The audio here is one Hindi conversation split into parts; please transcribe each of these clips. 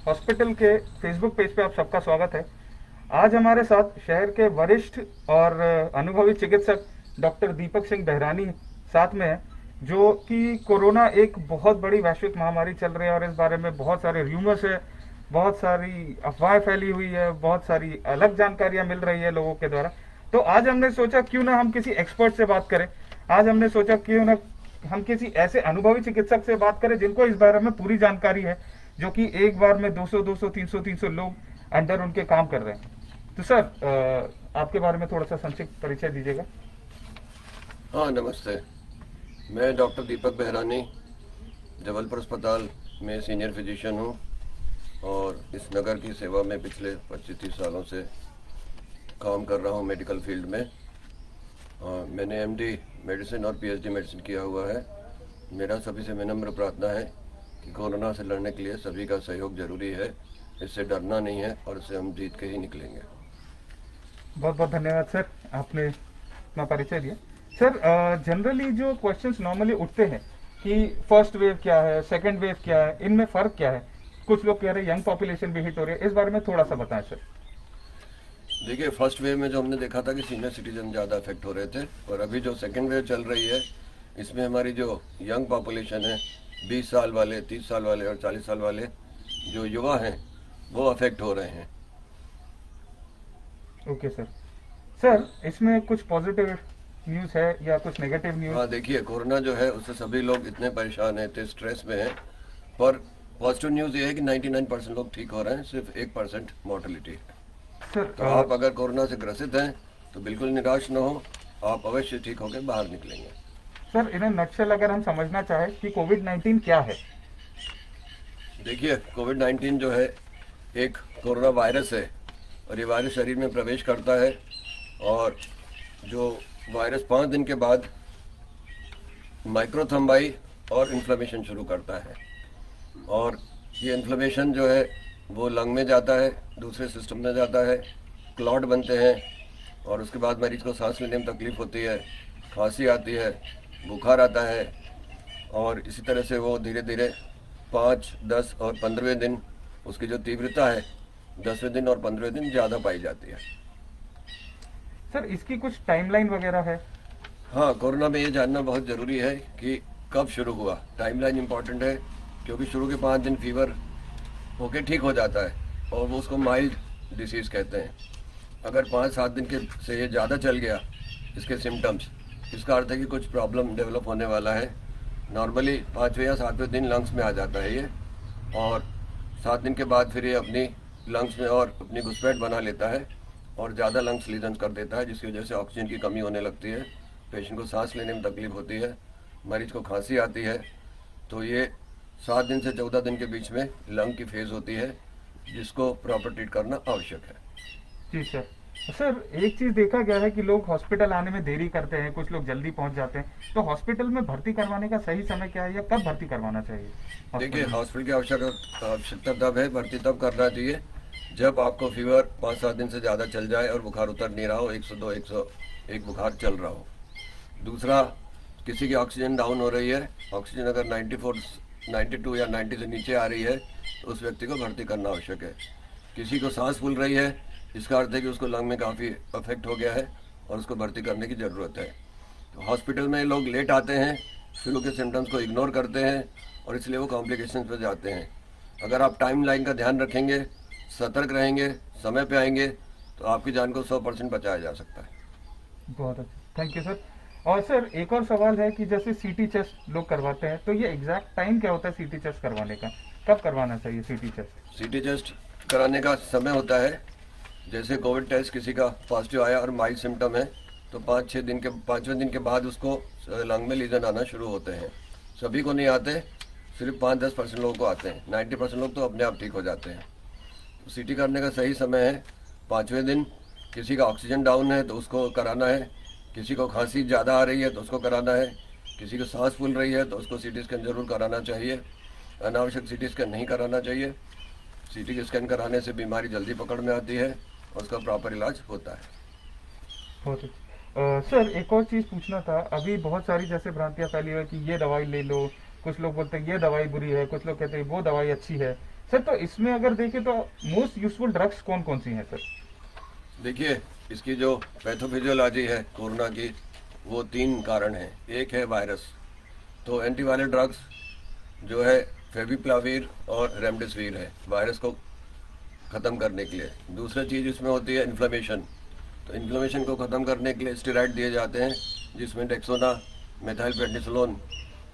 हॉस्पिटल के फेसबुक पेज पे आप सबका स्वागत है। आज हमारे साथ शहर के वरिष्ठ और अनुभवी चिकित्सक डॉक्टर दीपक सिंह बहरानी साथ में है, जो कि कोरोना एक बहुत बड़ी वैश्विक महामारी चल रही है और इस बारे में बहुत सारे र्यूमर्स है, बहुत सारी अफवाहें फैली हुई है, बहुत सारी अलग जानकारियां मिल रही है लोगों के द्वारा। तो आज हमने सोचा क्यों ना हम किसी एक्सपर्ट से बात करें। आज हमने सोचा क्यों ना हम किसी ऐसे अनुभवी चिकित्सक से बात करें जिनको इस बारे में पूरी जानकारी है, जो कि एक बार में 200 300 लोग अंडर उनके काम कर रहे हैं। तो सर, आपके बारे में थोड़ा सा संक्षिप्त परिचय दीजिएगा। हाँ, नमस्ते। मैं डॉक्टर दीपक बहरानी जबलपुर अस्पताल में सीनियर फिजिशियन हूँ और इस नगर की सेवा में पिछले 25-30 सालों से काम कर रहा हूँ मेडिकल फील्ड में। मैंने एमडी मेडिसिन और पीएचडी मेडिसिन किया हुआ है। मेरा सभी से विनम्र प्रार्थना है कि कोरोना से लड़ने के लिए सभी का सहयोग जरूरी है। इससे डरना नहीं है और इससे हम जीत के ही निकलेंगे। बहुत बहुत धन्यवाद सर, आपने अपना परिचय दिया। सर, जनरली जो क्वेश्चंस नॉर्मली उठते हैं कि फर्स्ट वेव क्या है, सेकंड वेव क्या है, इनमें फर्क क्या है। कुछ लोग कह रहे हैं यंग पॉपुलेशन भी हिट हो रही है, इस बारे में थोड़ा सा बताएं सर। देखिए, फर्स्ट वेव में जो हमने देखा था कि सीनियर सिटीजन ज़्यादा अफेक्ट हो रहे थे, और अभी जो सेकेंड वेव चल रही है इसमें हमारी जो यंग पॉपुलेशन है, 20 साल वाले, 30 साल वाले और 40 साल वाले जो युवा हैं वो अफेक्ट हो रहे हैं। Okay sir. सर, इसमें कुछ पॉजिटिव न्यूज़ है या कुछ नेगेटिव न्यूज़? हाँ, देखिए, कोरोना जो है उससे सभी लोग इतने परेशान हैं, इतने स्ट्रेस में हैं, पर पॉजिटिव न्यूज़ ये है कि 99% लोग ठीक हो रहे हैं, सिर्फ 1% मॉर्टेलिटी है। सर, तो आप अगर कोरोना से ग्रसित हैं तो बिल्कुल निराश न हो, आप अवश्य ठीक होकर बाहर निकलेंगे। सर, इन्हें नक्शल अगर हम समझना चाहें कि कोविड-19 क्या है? देखिए, कोविड-19 जो है एक कोरोना वायरस है और ये वायरस शरीर में प्रवेश करता है और जो वायरस 5 दिन के बाद माइक्रोथम्बाई और इन्फ्लेमेशन शुरू करता है, और ये इन्फ्लेमेशन जो है वो लंग में जाता है, दूसरे सिस्टम में जाता है, क्लॉट बनते हैं और उसके बाद मरीज को सांस लेने में तकलीफ होती है, खांसी आती है, बुखार आता है, और इसी तरह से वो धीरे धीरे 5, 10 और 15वें दिन उसकी जो तीव्रता है 10वें दिन और 15वें दिन ज़्यादा पाई जाती है। सर, इसकी कुछ टाइमलाइन वगैरह है? हाँ, कोरोना में ये जानना बहुत ज़रूरी है कि कब शुरू हुआ। टाइमलाइन इम्पॉर्टेंट है क्योंकि शुरू के 5 दिन फीवर होके ठीक हो जाता है और वो उसको माइल्ड डिसीज़ कहते हैं। अगर 5-7 दिन के से ये ज़्यादा चल गया इसके सिम्टम्स, इसका अर्थ है कि कुछ प्रॉब्लम डेवलप होने वाला है। नॉर्मली 5वें या 7वें दिन लंग्स में आ जाता है ये, और 7 दिन के बाद फिर ये अपनी लंग्स में और अपनी घुसपैठ बना लेता है और ज़्यादा लंग्स लीजन कर देता है, जिसकी वजह से ऑक्सीजन की कमी होने लगती है, पेशेंट को सांस लेने में तकलीफ होती है, मरीज को खांसी आती है। तो ये 7 दिन से 14 दिन के बीच में लंग की फेज़ होती है, जिसको प्रॉपर ट्रीट करना आवश्यक है। जी सर। सर, एक चीज देखा गया है कि लोग हॉस्पिटल आने में देरी करते हैं, कुछ लोग जल्दी पहुंच जाते हैं। तो हॉस्पिटल में भर्ती करवाने का सही समय क्या है या कब भर्ती करवाना चाहिए? देखिए, हॉस्पिटल हॉस्पिटल की आवश्यकता तब है, भर्ती तब करना चाहिए जब आपको फीवर 5-7 दिन से ज़्यादा चल जाए और बुखार उतर नहीं रहा हो, 102, 101 बुखार चल रहा हो। दूसरा, किसी की ऑक्सीजन डाउन हो रही है, ऑक्सीजन अगर 94, 92 या 90 से नीचे आ रही है तो उस व्यक्ति को भर्ती करना आवश्यक है। किसी को सांस फूल रही है, इसका अर्थ है कि उसको लंग में काफ़ी अफेक्ट हो गया है और उसको भर्ती करने की ज़रूरत है। तो हॉस्पिटल में लोग लेट आते हैं, शुरू के सिम्टम्स को इग्नोर करते हैं और इसलिए वो कॉम्प्लिकेशंस पर जाते हैं। अगर आप टाइम लाइन का ध्यान रखेंगे, सतर्क रहेंगे, समय पे आएंगे, तो आपकी जान को 100% बचाया जा सकता है। बहुत अच्छा, थैंक यू सर। और सर, एक और सवाल है कि जैसे सीटी चेस्ट लोग करवाते हैं, तो ये एग्जैक्ट टाइम क्या होता है सीटी चेस्ट करवाने का? कब करवाना चाहिए सीटी चेस्ट? सीटी टेस्ट कराने का समय होता है, जैसे कोविड टेस्ट किसी का पॉजिटिव आया और माइल्ड सिम्टम है तो 5-6 दिन के 5वें दिन के बाद उसको लंग में लीजन आना शुरू होते हैं। सभी को नहीं आते, सिर्फ 5-10% लोगों को आते हैं, 90% लोग तो अपने आप ठीक हो जाते हैं। तो सीटी करने का सही समय है 5वें दिन। किसी का ऑक्सीजन डाउन है तो उसको कराना है, किसी को खांसी ज़्यादा आ रही है तो उसको कराना है, किसी को सांस फूल रही है तो उसको सीटी स्कैन जरूर कराना चाहिए। अनावश्यक सीटी स्कैन नहीं कराना चाहिए। सीटी स्कैन कराने से बीमारी जल्दी पकड़ में आती है और उसका प्रॉपर इलाज होता है। बहुत अच्छा। सर, एक और चीज़ पूछना था। अभी बहुत सारी जैसे भ्रांतियां फैली हुई है कि ये दवाई ले लो, कुछ लोग बोलते हैं ये दवाई बुरी है, कुछ लोग कहते हैं वो दवाई अच्छी है। सर तो इसमें अगर देखें तो मोस्ट यूजफुल ड्रग्स कौन कौन सी हैं सर? देखिए, इसकी जो पैथोफिजियोलॉजी है कोरोना की, वो 3 कारण हैं। एक है वायरस, तो एंटीवायरल ड्रग्स जो है फेविप्लाविर और रेमडेसिविर है वायरस को ख़त्म करने के लिए। दूसरा चीज़ इसमें होती है इन्फ्लेमेशन, तो इन्फ्लेमेशन को ख़त्म करने के लिए स्टेरॉइड दिए जाते हैं, जिसमें डेक्सोना, मेथाइल प्रेडनिसोलोन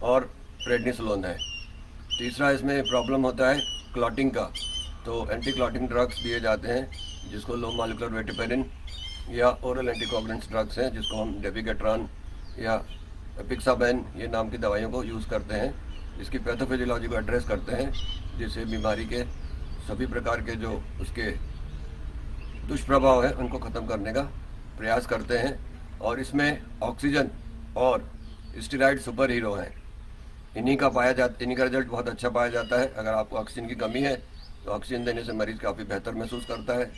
और प्रेडनिसोलोन है। तीसरा इसमें प्रॉब्लम होता है क्लॉटिंग का, तो एंटी क्लॉटिंग ड्रग्स दिए जाते हैं, जिसको लो मॉलिक्यूलर वेटिपेरिन या ओरल एंटीकोगुलेंट्स ड्रग्स हैं, जिसको हम डेबिगेट्रॉन या एपिक्साबेन ये नाम की दवाइयों को यूज़ करते हैं। इसकी पैथोफिजियोलॉजी को एड्रेस करते हैं, जिससे बीमारी के सभी प्रकार के जो उसके दुष्प्रभाव है उनको ख़त्म करने का प्रयास करते हैं। और इसमें ऑक्सीजन और स्टेरॉइड सुपर हीरो हैं। इन्हीं का रिजल्ट बहुत अच्छा पाया जाता है। अगर आपको ऑक्सीजन की कमी है तो ऑक्सीजन देने से मरीज़ काफ़ी बेहतर महसूस करता है।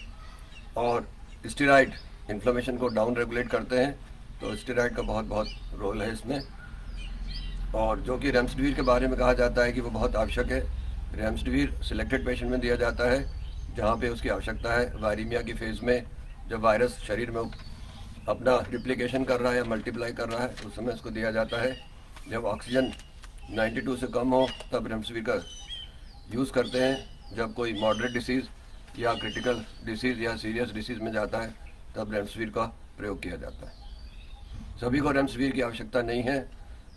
और स्टेरॉइड इन्फ्लेमेशन को डाउन रेगुलेट करते हैं, तो स्टेरॉइड का बहुत बहुत रोल है इसमें। और जो कि रेमडेसिविर के बारे में कहा जाता है कि वो बहुत आवश्यक है। रेमडेसिविर सिलेक्टेड पेशेंट में दिया जाता है जहाँ पे उसकी आवश्यकता है। वायरीमिया की फेज़ में जब वायरस शरीर में अपना रिप्लिकेशन कर रहा है या मल्टीप्लाई कर रहा है, उस समय उसको दिया जाता है। जब ऑक्सीजन 92 से कम हो तब रेमडेसिविर का यूज़ करते हैं। जब कोई मॉडरेट डिसीज़ या क्रिटिकल डिसीज़ या सीरियस डिसीज़ में जाता है तब रेमडेसिविर का प्रयोग किया जाता है। सभी को रेमडेसिविर की आवश्यकता नहीं है।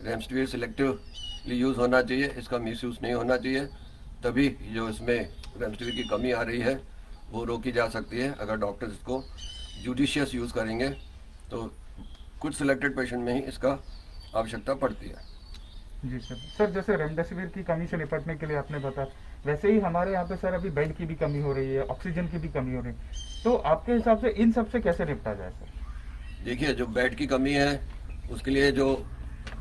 रेमडेसिविर सिलेक्टिवली यूज़ होना चाहिए, इसका मिसयूज़ नहीं होना चाहिए। तभी जो इसमें रेमडेसिविर की कमी आ रही है वो रोकी जा सकती है। अगर डॉक्टर्स इसको जुडिशियस यूज़ करेंगे तो कुछ सिलेक्टेड पेशेंट में ही इसका आवश्यकता पड़ती है। जी सर। सर जैसे रेमडेसिविर की कमी से निपटने के लिए आपने बताया, वैसे ही हमारे यहाँ पे सर अभी बेड की भी कमी हो रही है, ऑक्सीजन की भी कमी हो रही है, तो आपके हिसाब से इन सब से कैसे निपटा जाए सर? देखिए, जो बेड की कमी है उसके लिए जो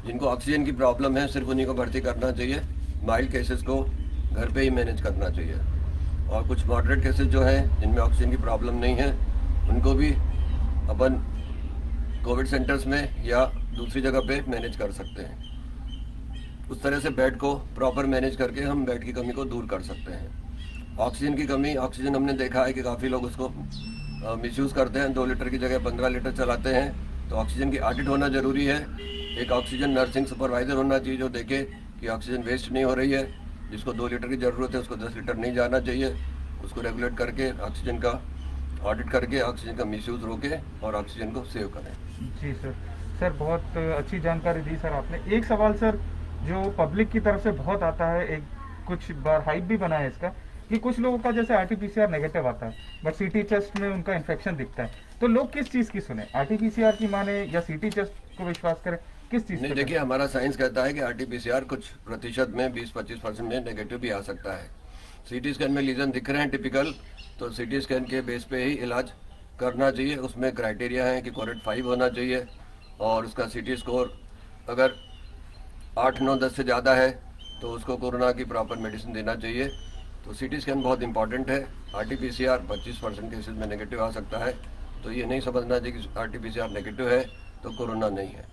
जिनको ऑक्सीजन की प्रॉब्लम है सिर्फ उन्हीं को भर्ती करना चाहिए। माइल्ड केसेस को घर पे ही मैनेज करना चाहिए। और कुछ मॉडरेट केसेस जो हैं जिनमें ऑक्सीजन की प्रॉब्लम नहीं है उनको भी अपन कोविड सेंटर्स में या दूसरी जगह पे मैनेज कर सकते हैं। उस तरह से बेड को प्रॉपर मैनेज करके हम बेड की कमी को दूर कर सकते हैं। ऑक्सीजन की कमी, ऑक्सीजन हमने देखा है कि काफ़ी लोग उसको मिसयूज़ करते हैं। 2 लीटर की जगह 15 लीटर चलाते हैं, तो ऑक्सीजन की ऑडिट होना ज़रूरी है। एक ऑक्सीजन नर्सिंग सुपरवाइज़र होना चाहिए जो देखे कि ऑक्सीजन वेस्ट नहीं हो रही है। जिसको 2 लीटर की ज़रूरत है उसको 10 लीटर नहीं जाना चाहिए। उसको रेगुलेट करके ऑक्सीजन का ऑडिट करके ऑक्सीजन का मिसयूज़ रोके और ऑक्सीजन को सेव करें। जी सर। सर बहुत अच्छी जानकारी दी सर आपने। एक सवाल सर जो पब्लिक की तरफ से बहुत आता है, एक कुछ बार हाइप भी बना है इसका, कि कुछ लोगों का जैसे आरटीपीसीआर नेगेटिव आता है बट सीटी चेस्ट में उनका इन्फेक्शन दिखता है, तो लोग किस चीज़ की सुने, आरटीपीसीआर की माने या सीटी चेस्ट को विश्वास करें, किस चीज़ नहीं, पे देखिए, हमारा साइंस कहता है कि आरटीपीसीआर कुछ प्रतिशत में 20-25% में नेगेटिव भी आ सकता है। सीटी स्कैन में लीजन दिख रहे हैं टिपिकल, तो सीटी स्कैन के बेस पे ही इलाज करना चाहिए। उसमें क्राइटेरिया है कि कोरेट 5 होना चाहिए और उसका सीटी स्कोर अगर 8, 9, 10 से ज़्यादा है तो उसको कोरोना की प्रॉपर मेडिसिन देना चाहिए। तो सीटी स्कैन बहुत इंपॉर्टेंट है। आरटीपीसीआर 25% केसेस में नेगेटिव आ सकता है, तो ये नहीं समझना चाहिए कि आरटीपीसीआर नेगेटिव है तो कोरोना नहीं है।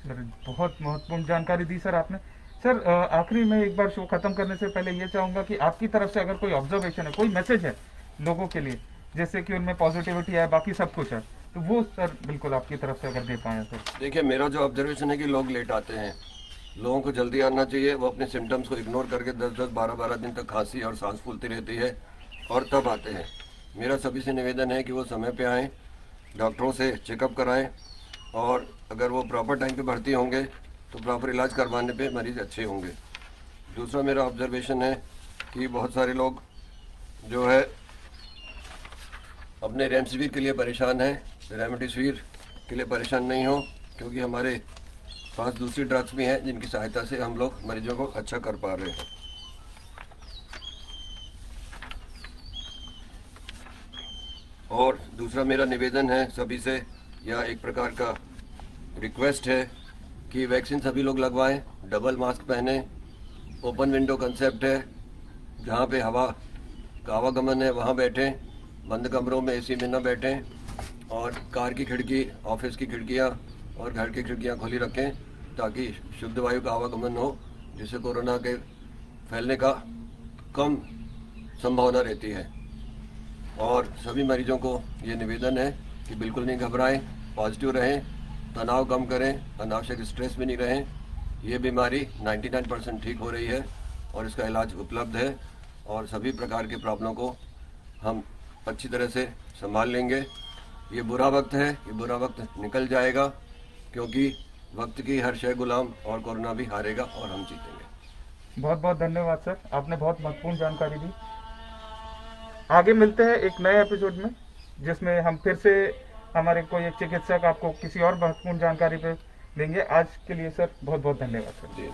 सर बहुत महत्वपूर्ण जानकारी दी सर आपने। सर आखिरी में एक बार शो खत्म करने से पहले ये चाहूंगा कि आपकी तरफ से अगर कोई ऑब्जर्वेशन है, कोई मैसेज है लोगों के लिए, जैसे कि उनमें पॉजिटिविटी है, बाकी सब कुछ है, तो वो सर बिल्कुल आपकी तरफ से अगर दे पाए सर। देखिए, मेरा जो ऑब्जर्वेशन है कि लोग लेट आते हैं। लोगों को जल्दी आना चाहिए। वो अपने सिम्टम्स को इग्नोर करके 10-10, 12-12 दिन तक खांसी और सांस फूलती रहती है और तब आते हैं। मेरा सभी से निवेदन है कि वो समय पे आएँ, डॉक्टरों से चेकअप कराएं और अगर वो प्रॉपर टाइम पे भर्ती होंगे तो प्रॉपर इलाज करवाने पे मरीज़ अच्छे होंगे। दूसरा मेरा ऑब्जर्वेशन है कि बहुत सारे लोग जो है अपने रेमडेसिविर के लिए परेशान हैं। रेमडेसिविर के लिए परेशान नहीं हो, क्योंकि हमारे पास दूसरी ड्रग्स भी हैं जिनकी सहायता से हम लोग मरीजों को अच्छा कर पा रहे हैं। और दूसरा मेरा निवेदन है सभी से, या एक प्रकार का रिक्वेस्ट है कि वैक्सीन सभी लोग लगवाएं, डबल मास्क पहने, ओपन विंडो कंसेप्ट है, जहाँ पे हवा का आवागमन है वहाँ बैठें, बंद कमरों में एसी में न बैठें और कार की खिड़की, ऑफिस की खिड़कियाँ और घर की खिड़कियाँ खुली रखें ताकि शुद्ध वायु का आवागमन हो, जिससे कोरोना के फैलने का कम संभावना रहती है। और सभी मरीजों को ये निवेदन है कि बिल्कुल नहीं घबराएं, पॉजिटिव रहें, तनाव कम करें, अनावश्यक स्ट्रेस में नहीं रहें। ये बीमारी 99% ठीक हो रही है और इसका इलाज उपलब्ध है और सभी प्रकार के प्रॉब्लम को हम अच्छी तरह से संभाल लेंगे। ये बुरा वक्त है, ये बुरा वक्त निकल जाएगा, क्योंकि वक्त की हर शय गुलाम और कोरोना भी हारेगा और हम जीतेंगे। बहुत बहुत धन्यवाद सर, आपने बहुत महत्वपूर्ण जानकारी दी। आगे मिलते हैं एक नए एपिसोड में, जिसमें हम फिर से हमारे कोई एक चिकित्सक आपको किसी और महत्वपूर्ण जानकारी पे देंगे। आज के लिए सर बहुत बहुत धन्यवाद सर। जी।